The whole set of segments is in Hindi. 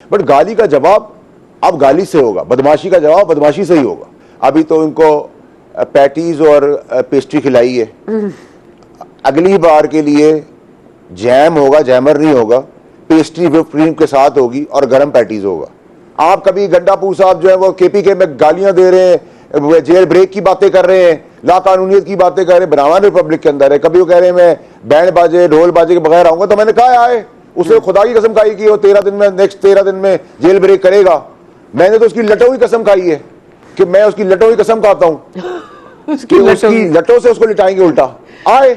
बट गाली का जवाब अब गाली से होगा, बदमाशी का जवाब बदमाशी से ही होगा। अभी तो इनको पैटीज और पेस्ट्री खिलाई है, अगली बार के लिए जैम होगा, जैमर नहीं होगा, पेस्ट्री व्हिप क्रीम के साथ होगी और गरम पैटीज होगा। आप कभी गंडापुर साहब जो है वो केपीके में गालियां दे रहे हैं, जेल ब्रेक की बातें कर रहे हैं, लाकानूनियत की बातें कर रहे हैं, बनाना रिपब्लिक के अंदर है। कभी वो कह रहे हैं मैं बैंड बाजे ढोल बाजे के बगैर आऊंगा, तो मैंने कहा आए, उसे खुदा की कसम खाई कि वो 13 दिन में, नेक्स्ट 13 दिन में जेल ब्रेक करेगा। मैंने तो उसकी लटों की कसम खाई है कि मैं उसकी लटों की कसम खाता हूं उसकी लटों से उसको लिटाएंगे उल्टा। आए,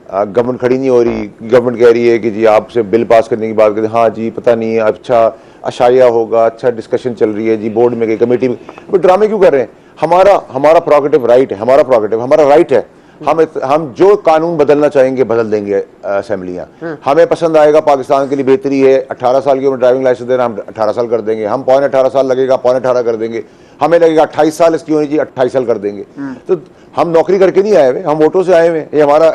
गवर्नमेंट खड़ी नहीं हो रही, गवर्नमेंट कह रही है कि जी आपसे बिल पास करने की बात करते, हाँ जी पता नहीं, अच्छा अशाया होगा, अच्छा डिस्कशन चल रही है जी बोर्ड में गई, कमेटी में। वो ड्रामे क्यों कर रहे हैं? हमारा प्रोगेटिव राइट है, हमारा राइट है। हम जो कानून बदलना चाहेंगे बदल देंगे असेंबलियां। हमें पसंद आएगा, पाकिस्तान के लिए बेहतरी है, 18 साल की उम्र ड्राइविंग लाइसेंस देना, हम 18 साल कर देंगे। हम 18.25 साल लगेगा, 18.25 कर देंगे। हमें लगेगा 28 साल इसकी होनी चाहिए, 28 साल कर देंगे। तो हम नौकरी करके नहीं आए हुए, हम वोटों से आए हुए, ये हमारा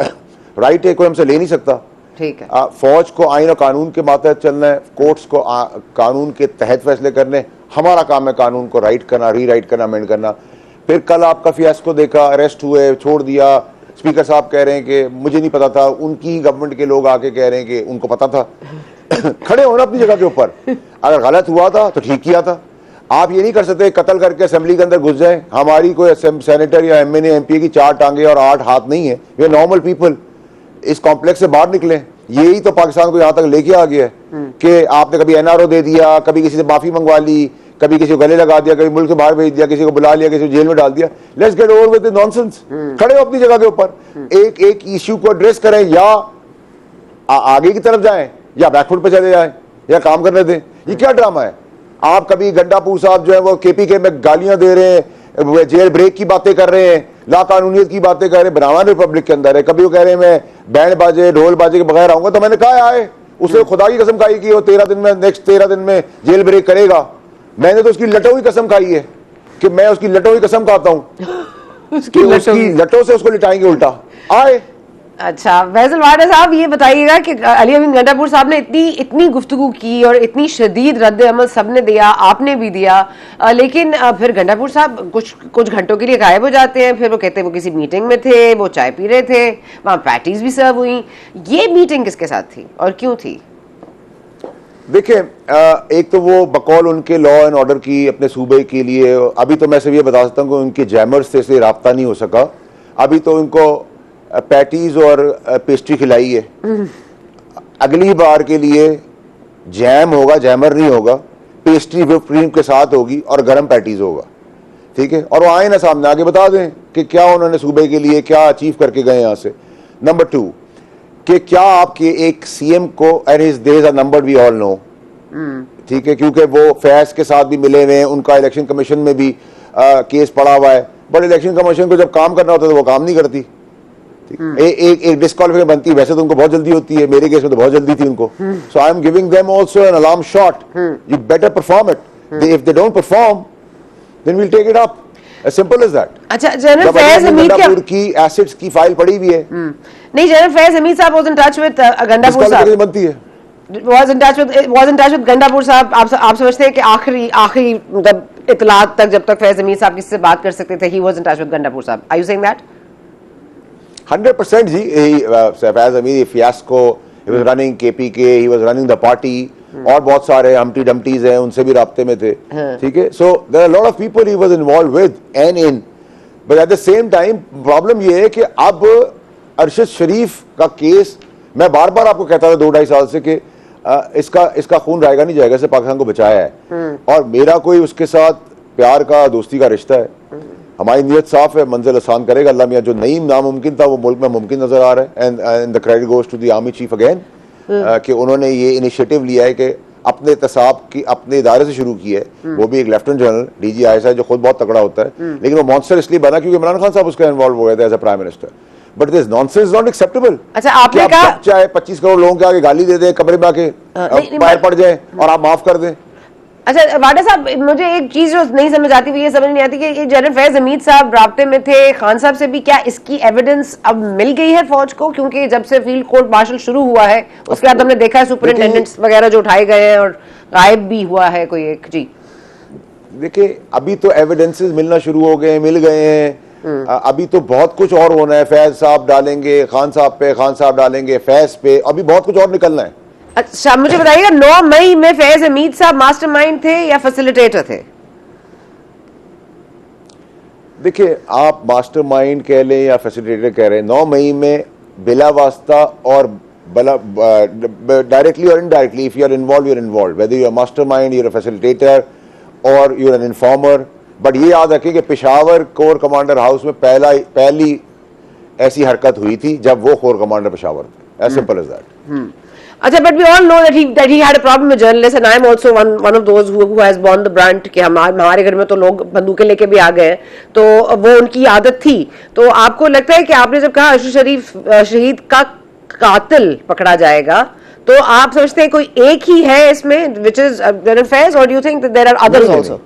राइट है, कोई हमसे ले नहीं सकता। ठीक है। फौज को आईन और कानून के मातहत चलना है, कोर्ट्स को कानून के तहत फैसले करने। हमारा काम है कानून को राइट करना, रीराइट करना, अमेंड करना। फिर कल आपका फियास्को देखा, अरेस्ट हुए, छोड़ दिया। स्पीकर साहब कह रहे हैं कि मुझे नहीं पता था, उनकी गवर्नमेंट के लोग आके कह रहे हैं कि उनको पता था। खड़े होना अपनी जगह के ऊपर, अगर गलत हुआ था तो ठीक किया था। आप ये नहीं कर सकते कत्ल करके असेंबली के अंदर घुस जाए। हमारी कोई सेनेटर या एमएनए एमपी की 4 टांगे और 8 हाथ नहीं है, वे नॉर्मल पीपल। इस कॉम्प्लेक्स से बाहर निकले। यही तो पाकिस्तान को यहाँ तक लेके आ गया है कि आपने कभी एनआरओ दे दिया, कभी किसी से माफी मंगवा ली, कभी किसी को गले लगा दिया, कभी मुल्क से बाहर भेज दिया, किसी को बुला लिया, किसी को जेल में डाल दिया। Let's get over with the nonsense. खड़े हो अपनी जगह के ऊपर, एक इश्यू को एड्रेस करें, या आगे की तरफ जाएं या बैकफुट पे चले जाएं या काम करने दें। ये क्या ड्रामा है? आप कभी गंडापुर साहब जो है वो केपीके में गालियां दे रहे हैं, जेल ब्रेक की बातें कर रहे हैं, लाकानूनियत की बातें कर रहे हैं, बनाना रिपब्लिक के अंदर है। कभी वो कह रहे हैं मैं बैंड बाजे ढोल बाजे के बगैर आऊंगा, तो मैंने कहा आए, उसे खुदा की कसम खाई कि वो 13 दिन में, नेक्स्ट 13 दिन में जेल ब्रेक करेगा। मैंने तो उसकी लटों की कसम खाई है कि मैं उसकी लटों की कसम खाता हूं उसकी लटों से उसको लिटाएंगे उल्टा। आए। अच्छा फैसल वाडा साहब, ये बताइएगा कि अली अमीन गंडापुर साहब ने इतनी गुफ्तगू की और इतनी शदीद रद्द अमल सबने दिया, आपने भी दिया, लेकिन फिर गंडापुर साहब कुछ घंटों के लिए गायब हो जाते हैं। फिर वो कहते हैं वो किसी मीटिंग में थे, वो चाय पी रहे थे, वहां पैटीज भी सर्व हुई। ये मीटिंग किसके साथ थी और क्यों थी? देखिए, एक तो वो बकौल उनके लॉ एंड ऑर्डर की अपने सूबे के लिए, अभी तो मैं सिर्फ ये बता सकता हूँ कि उनके जैमर्स से इसलिए राब्ता नहीं हो सका। अभी तो उनको पैटीज और पेस्ट्री खिलाई है, अगली बार के लिए जैम होगा, जैमर नहीं होगा, पेस्ट्री व्हिप क्रीम के साथ होगी और गरम पैटीज होगा। ठीक है, और वो आए ना सामने आके बता दें कि क्या उन्होंने सूबे के लिए क्या अचीव करके गए यहाँ से। नंबर 2 कि क्या आपके एक सीएम को, and his days are numbered, we all know, ठीक है, क्योंकि वो फैज के साथ भी मिले हुए हैं, उनका इलेक्शन कमीशन में भी केस पड़ा हुआ है। बट इलेक्शन कमीशन को जब काम करना होता है तो वो काम नहीं करती। एक डिस्क्वालिफिकेशन बनती है, वैसे तो उनको बहुत जल्दी होती है, मेरे केस में तो बहुत जल्दी थी उनको। So I am giving them also an alarm shot, you better perform it. If they don't perform then we will take it up, as simple as that. अच्छा, जनरल फैज हमीद की एसेट्स की फाइल पड़ी हुई है। नहीं, जनरल फैज हमीद साहब was in touch with Gandapur साहब, बनती है, was in touch with Gandapur साहब। आप समझते हैं कि आखिरी मतलब इतलात तक, जब तक फैज हमीद साहब किसी से बात कर सकते थे, he was in touch with Gandapur साहब? Are you saying that? 100% जी। Faiz Hameed fiasco, he was running KPK, he was running the party, और बहुत सारे हम्टी डम्टीज हैं, उनसे भी राब्ते में थे। ठीक है, so there are a lot of people he was involved with and in, but at the same time problem ये है कि अब अरशद शरीफ का केस, मैं बार बार आपको कहता था 2-2.5 साल से कि इसका खून रहेगा नहीं जाएगा, से पाकिस्तान को बचाया है। और मेरा कोई उसके साथ प्यार का, दोस्ती का रिश्ता है, हमारी नीयत साफ है, मंजिल आसान करेगा अल्लाह मियां। जो नईम नामुमकिन था वो मुल्क में मुमकिन नजर आ रहा है। And the credit goes to the army chief again, कि उन्होंने ये इनिशिएटिव लिया है कि अपने एहतसाब की अपने इदारे से शुरू की है। वो भी एक लेफ्टिनेंट जनरल DG ISI जो खुद बहुत तगड़ा होता है, लेकिन वो मॉन्स्टर इसलिए बना क्योंकि इमरान खान साहब उसका इन्वॉल्व हो गए थे as a prime minister. But this nonsense is not acceptable. अच्छा, आपने कहा चाहे 25 करोड़ लोगों के आगे गाली दे दे, कमरे में आके बाहर पड़ जाए और आप माफ कर दें। अच्छा वाडा साहब, मुझे एक चीज जो नहीं समझ आती, ये समझ नहीं आती कि ये जनरल फैज हमीद साहब राब्ते में थे खान साहब से भी, क्या इसकी एविडेंस अब मिल गई है फौज को? क्योंकि जब से फील्ड कोर्ट मार्शल शुरू हुआ है उसके बाद हमने देखा है सुपरिंटेंडेंट्स वगैरह जो उठाए गए हैं और गायब भी हुआ है कोई एक। जी देखिए, अभी तो एविडेंसेस मिलना शुरू हो गए, मिल गए हैं। अभी तो बहुत कुछ और होना है। फैज साहब डालेंगे खान साहब पे, खान साहब डालेंगे फैज पे, अभी बहुत कुछ और निकलना है। अच्छा, मुझे बताइएगा 9 मई में फैज हमीद साहब मास्टरमाइंड थे या फैसिलिटेटर थे? देखिए, आप मास्टरमाइंड कह लें या फैसिलिटेटर कह रहे हैं, 9 मई में बिला वास्ता और डायरेक्टली और indirectly, if you are involve, whether you are mastermind, you are facilitator और you are an informer. But ये याद रखें कि पेशावर कोर कमांडर हाउस में पहली ऐसी हरकत हुई थी जब वो कोर कमांडर पेशावर थे। As simple as that. अच्छा, but we all know that he had a problem with journalists, and I am also one of those who has borne the brunt कि हमारे घर में तो लोग बंदूकें लेके भी आ गए हैं, तो वो उनकी आदत थी। तो आपको लगता है कि आपने जब कहा अशरफ शरीफ शहीद का कातिल पकड़ा जाएगा, तो आप समझते हैं कोई एक ही है इसमें विच इज जनरल फैज, और do you think there are others also?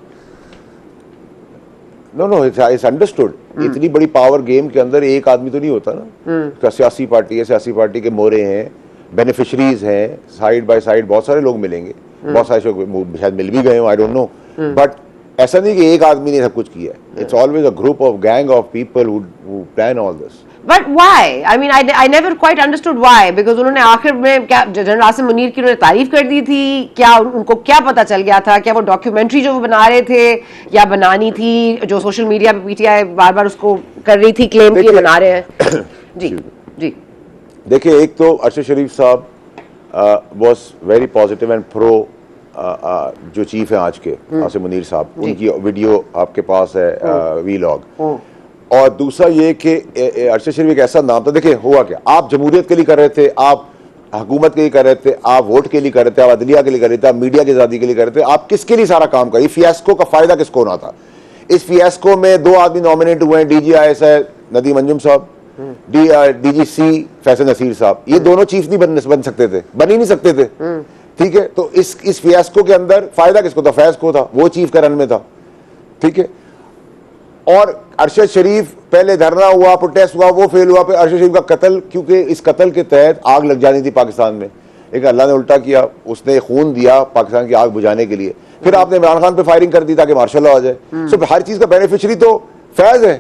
No, it's understood. इतनी बड़ी पावर गेम के अंदर एक आदमी तो नहीं होता ना। सियासी पार्टी है, सियासी पार्टी के मोरे हैं, बेनिफिशरीज हैं, साइड बाय साइड बहुत सारे लोग मिलेंगे, बहुत सारे लोग शायद मिल भी गए हो, आई डोंट नो। बट ऐसा नहीं कि एक आदमी ने सब कुछ किया है। It's always a group of gang of people who plan all this. But why? I mean I never quite understood why, because उन्होंने आखिर में क्या जनरल आसिम मुनीर की उन्होंने तारीफ कर दी थी? क्या उनको क्या पता चल गया था? क्या वो डॉक्यूमेंट्री जो वो बना रहे थे या बनानी थी, जो सोशल मीडिया पे पीटीआई बार बार उसको कर रही थी क्लेम कि बना रहे हैं? जी जी, देखिए, एक तो अरशद शरीफ साहब was very positive and pro, जो चीफ है आज के आसिम मुनीर साहब, उनकी वीडियो आपके पास है, वीलॉग। और दूसरा ये कि अरशद शरीफ एक ऐसा नाम था। देखिए, हुआ क्या, आप जमहूरियत के लिए कर रहे थे, आप हुकूमत के लिए कर रहे थे, आप वोट के लिए कर रहे थे, आप अदलिया के लिए कर रहे थे, आप मीडिया की आज़ादी के लिए कर रहे थे, आप किसके लिए सारा काम करिए? फियास्को का फायदा किसको होना था? इस फियास्को में 2 आदमी नॉमिनेट हुए हैं, DGIS है नदीम अंजुम साहब, DGC फैसल नसीर साहब। ये दोनों चीफ नहीं बन सकते थे, बन ही नहीं सकते थे। ठीक है, तो इस फियास्को के अंदर फायदा किसको था? फैज को था, वो चीफ का रन में था। ठीक है, और अरशद शरीफ पहले धरना हुआ, प्रोटेस्ट हुआ, वो फेल हुआ, फिर अरशद शरीफ का कत्ल, क्योंकि इस कत्ल के तहत आग लग जानी थी पाकिस्तान में। एक अल्लाह ने उल्टा किया, उसने खून दिया पाकिस्तान की आग बुझाने के लिए। फिर आपने इमरान खान पे फायरिंग कर दी ताकि मार्शल लॉ आ जाए। सो हर चीज का बेनिफिशियरी तो फैज है।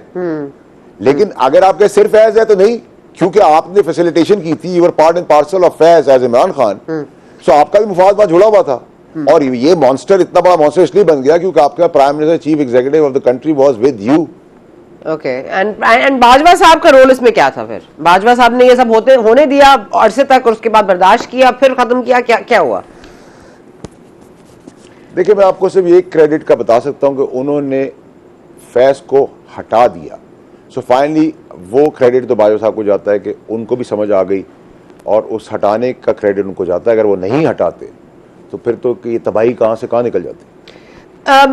लेकिन अगर आपके सिर्फ फैज है तो नहीं, क्योंकि आपने फैसिलिटेशन की थी, you were part and parcel of Faiz as Imran Khan. So आपका भी मुफाद वहां जुड़ा हुआ था। और ये मॉन्स्टर इतना बड़ा मॉन्स्टर इसलिए बन गया क्योंकि आपका prime minister, chief executive of the country was with you. Okay, and Bajwa साहब का रोल इसमें क्या था? फिर बाजवा साहब ने ये सब होने दिया अरसे तक, और उसके बाद बर्दाश्त किया, फिर खत्म किया, क्या हुआ? देखिए, मैं आपको सिर्फ एक क्रेडिट का बता सकता हूं कि उन्होंने फैज को हटा दिया। सो फाइनली वो क्रेडिट तो बाजवा साहब को जाता है कि उनको भी समझ आ गई, और उस हटाने का क्रेडिट उनको जाता है। अगर वो नहीं हटाते तो फिर तो ये तबाही कहाँ से कहाँ निकल जाती।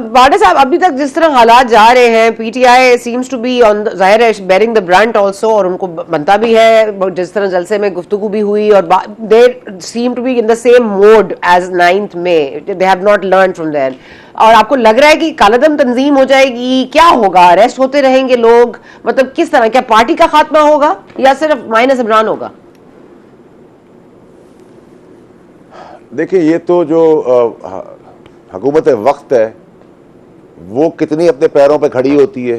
वाडा साहब, अभी तक जिस तरह हालात जा रहे हैं, PTI seems to be on जाहिर है बेरिंग द ब्रंट आल्सो, और उनको बनता भी है। जिस तरह जलसे में गुफ्तगू भी हुई, और they seem to be in the same mode as 9th में, they have not learn from there. और आपको लग रहा है कि कालादम तंजीम हो जाएगी? क्या होगा? अरेस्ट होते रहेंगे लोग? मतलब किस तरह, क्या पार्टी का खात्मा होगा या सिर्फ माइनस इमरान होगा? देखिए, ये तो जो हुकूमत वक्त है वो कितनी अपने पैरों पे खड़ी होती है।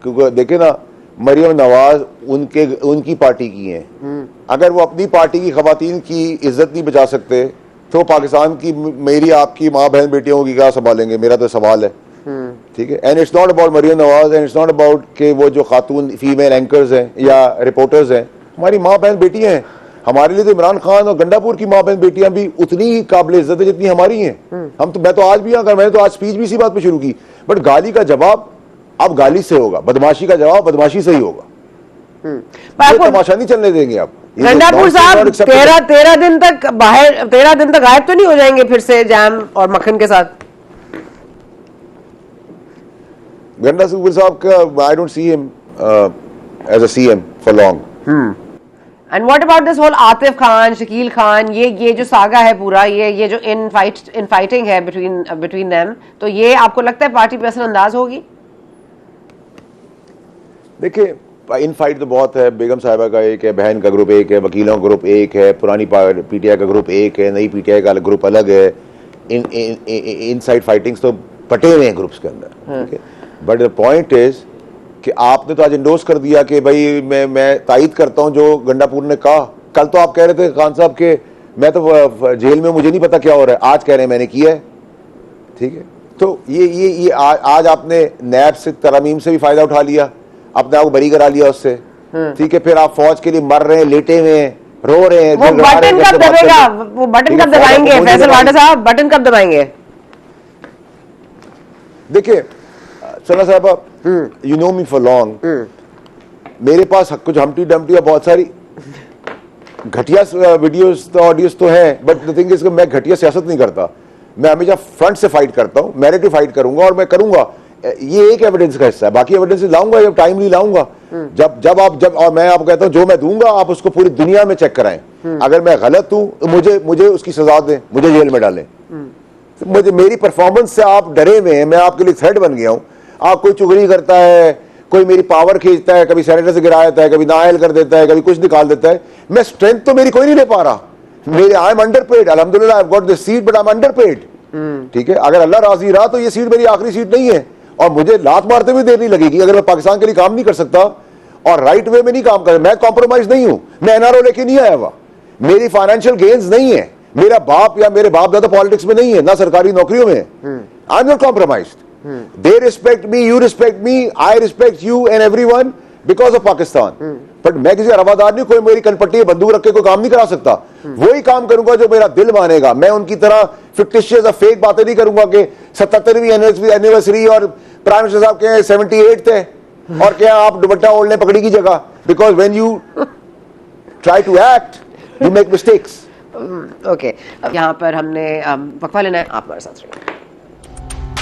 क्योंकि देखिए ना, मरियम नवाज उनकी पार्टी की हैं। अगर वो अपनी पार्टी की खवातीन की इज्जत नहीं बचा सकते तो पाकिस्तान की, मेरी आपकी माँ बहन बेटियों की क्या संभालेंगे? मेरा तो सवाल है। ठीक है, and it's not about Maryam Nawaz, and it's not about कि वो जो खातून फीमेल एंकर्स हैं या रिपोर्टर्स हैं, हमारी माँ बहन बेटियां हैं। हमारे लिए तो इमरान खान और गंडापुर की माँ बहन बेटियां भी उतनी ही काबिल इज्जत है जितनी हमारी हैं। मैं तो आज भी, अगर मैंने तो आज स्पीच भी इसी बात पे शुरू की। बट गाली का जवाब अब गाली से होगा, बदमाशी का जवाब बदमाशी से ही होगा। तमाशा नहीं चलने देंगे आप। गंडापुर साहब 13 दिन तक बाहर, 13 दिन तक गायब तो नहीं हो जाएंगे फिर से जैम और मक्खन के साथ? गंडापुर साहब का I don't see him as a CM for long. And what about this whole Atif Khan, Shakeel Khan, ये जो सागा है पूरा, ये जो इन फाइटिंग है बिटवीन देम, तो ये आपको लगता है पार्टी पे असरअंदाज होगी? देखिए, इन फाइट तो बहुत है। बेगम साहिबा का एक है, बहन का ग्रुप एक है, वकीलों का ग्रुप एक है, पुरानी पीटीआई का ग्रुप एक है, नई पीटीआई का ग्रुप अलग है। इन साइड फाइटिंग्स तो पटे हुए हैं ग्रुप्स के अंदर। बट द पॉइंट इज कि आपने तो आज इंडोर्स कर दिया कि भाई मैं तायद करता हूं जो गंडापुर ने कहा। कल तो आप कह रहे थे खान साहब के मैं तो जेल में, मुझे नहीं पता क्या हो रहा है। आज कह रहे हैं मैंने किया है। ठीक है, तो ये आज आपने नैब से, तरमीम से भी फायदा उठा लिया, अपने आप को बरी करा लिया उससे। ठीक है, फिर आप फौज के लिए मर रहे हैं, लेटे हुए हैं, रो रहे हैं। वो बटन कब दबेगा? वो बटन कब दबाएंगे फैसल वाडा साहब? बटन कब दबाएंगे? देखिए सना साहब, you know me for long. मेरे पास कुछ हमटी डमटी और बहुत सारी घटिया वीडियोस तो ऑडियोस तो हैं, बट द थिंग इज कि मैं घटिया सियासत नहीं करता। मैं हमेशा फ्रंट से फाइट करता हूं, मैरिटी फाइट करूंगा और मैं करूंगा। ये एक एविडेंस का हिस्सा है, बाकी एविडेंस लाऊंगा जब टाइमली लाऊंगा। जब और मैं आपको कहता हूं जो मैं दूंगा आप उसको पूरी दुनिया में चेक कराएं। अगर मैं गलत हूं तो मुझे उसकी सजा दें, मुझे जेल में डालें। मुझे मेरी परफॉर्मेंस से आप डरे हुए हैं, मैं आपके लिए थ्रेट बन गया हूं। आप कोई चुगली करता है, कोई मेरी पावर खींचता है, कभी सेनेटर से गिरा देता है, कभी नाअहल कर देता है, कभी कुछ निकाल देता है। मैं स्ट्रेंथ तो मेरी कोई नहीं ले पा रहा। मेरे आई एम अंडरपेड, अल्हम्दुलिल्लाह I have got this seat but I am underpaid. ठीक है, अगर अल्लाह राजी रहा तो ये सीट मेरी आखिरी सीट नहीं है और मुझे लात मारते हुए देर नहीं लगेगी। अगर मैं पाकिस्तान के लिए काम नहीं कर सकता और राइट वे में नहीं काम कर, मैं कॉम्प्रोमाइज नहीं हूं। मैं एनआरओ लेके नहीं आया हुआ, मेरी फाइनेंशियल गेन्स नहीं है, मेरा बाप या मेरे बाप दादा पॉलिटिक्स में नहीं है, ना सरकारी नौकरियों में। I am not compromised. They respect me, you respect me, I respect you and everyone because of Pakistan. But मैं किसी रवादार नहीं, कोई मेरी कनपट्टी बंदूक रख के कोई काम नहीं करा सकता। वही काम करूंगा जो मेरा दिल मानेगा। मैं उनकी तरह फिक्टिशियस और फेक बातें नहीं करूंगा कि 77वीं एनिवर्सरी और प्राइम मिनिस्टर साहब के 78 थे और क्या आप दुपट्टा ओढ़ लें पगड़ी की जगह। Because when you try to act you make mistakes. Okay, यहाँ पर हमने वक्फा लेना है, आप हमारे साथ रहिए।